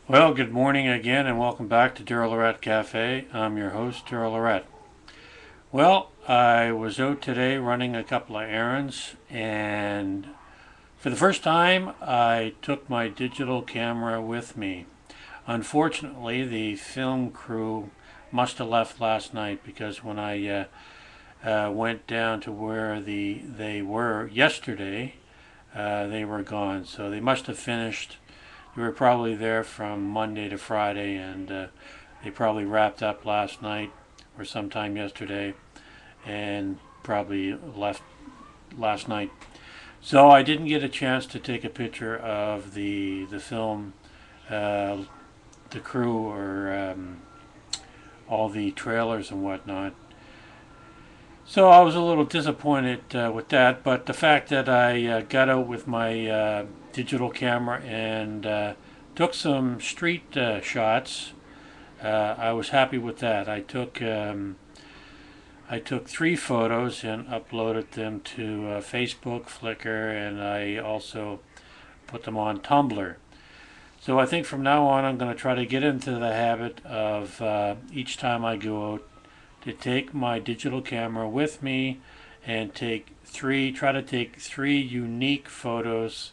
Well, good morning again, and welcome back to daryllorette Cafe. I'm your host, Daryl. Well, I was out today running a couple of errands, and for the first time, I took my digital camera with me. Unfortunately, the film crew must have left last night because when I went down to where they were yesterday, they were gone. So they must have finished. We were probably there from Monday to Friday, and they probably wrapped up last night or sometime yesterday, and probably left last night. So I didn't get a chance to take a picture of the film, uh, the crew, or all the trailers and whatnot. So I was a little disappointed with that, but the fact that I got out with my digital camera and took some street shots, I was happy with that. I took 3 photos and uploaded them to Facebook, Flickr, and I also put them on Tumblr. So I think from now on I'm going to try to get into the habit of each time I go out to take my digital camera with me and try to take 3 unique photos,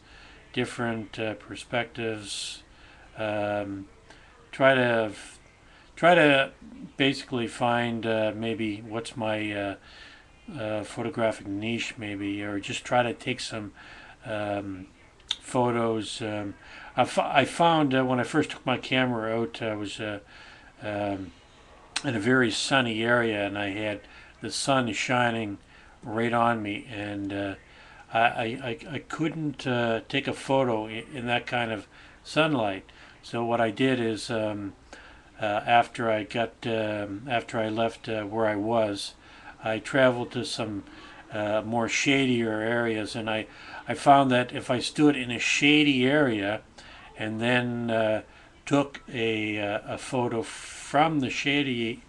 different perspectives. Um, try to try to basically find maybe what's my photographic niche, maybe, or just try to take some photos. I found when I first took my camera out, I was um, in a very sunny area, and I had the sun shining right on me, and I couldn't take a photo in that kind of sunlight. So what I did is after I left where I was, I traveled to some more shadier areas, and I found that if I stood in a shady area and then took a photo from the shady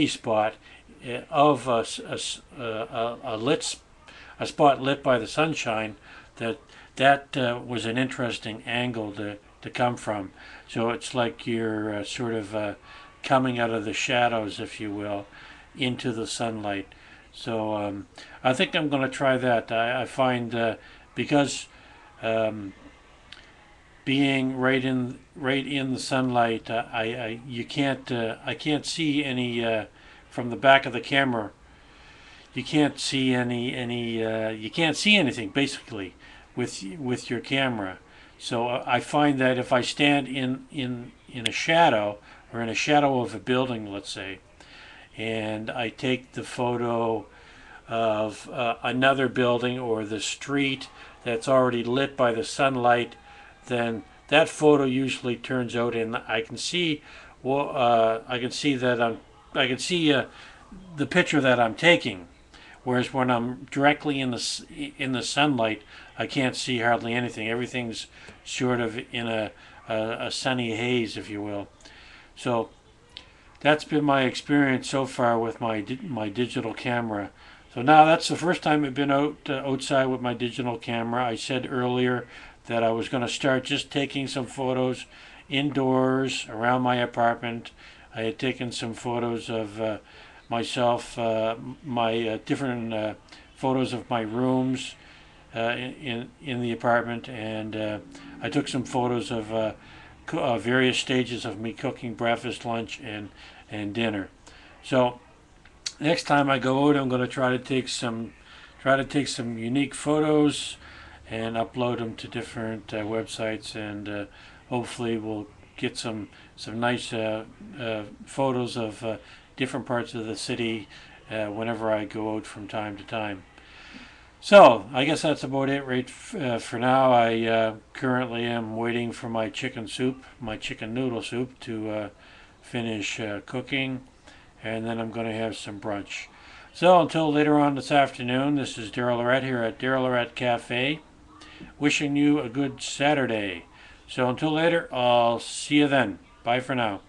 spot of a spot lit by the sunshine, that was an interesting angle to come from. So it's like you're sort of coming out of the shadows, if you will, into the sunlight. So I think I'm going to try that. I find because um, being right in the sunlight, I can't see any from the back of the camera. You can't see you can't see anything basically with your camera. So I find that if I stand in a shadow, or in a shadow of a building, let's say, and I take the photo of another building or the street that's already lit by the sunlight, then that photo usually turns out, and I can see, well, I can see the picture that I'm taking. Whereas when I'm directly in the sunlight, I can't see hardly anything. Everything's sort of in a sunny haze, if you will. So that's been my experience so far with my digital camera. So now that's the first time I've been outside with my digital camera. I said earlier that I was going to start just taking some photos indoors around my apartment. I had taken some photos of myself, my different photos of my rooms in the apartment, and I took some photos of various stages of me cooking breakfast, lunch, and dinner. So next time I go out, I'm going to try to take some unique photos and upload them to different websites, and hopefully we'll get some nice photos of different parts of the city whenever I go out from time to time. So I guess that's about it right for now. I currently am waiting for my chicken noodle soup to finish cooking, and then I'm going to have some brunch. So until later on this afternoon, this is daryllorette here at daryllorette Cafe, wishing you a good Saturday. So until later, I'll see you then. Bye for now.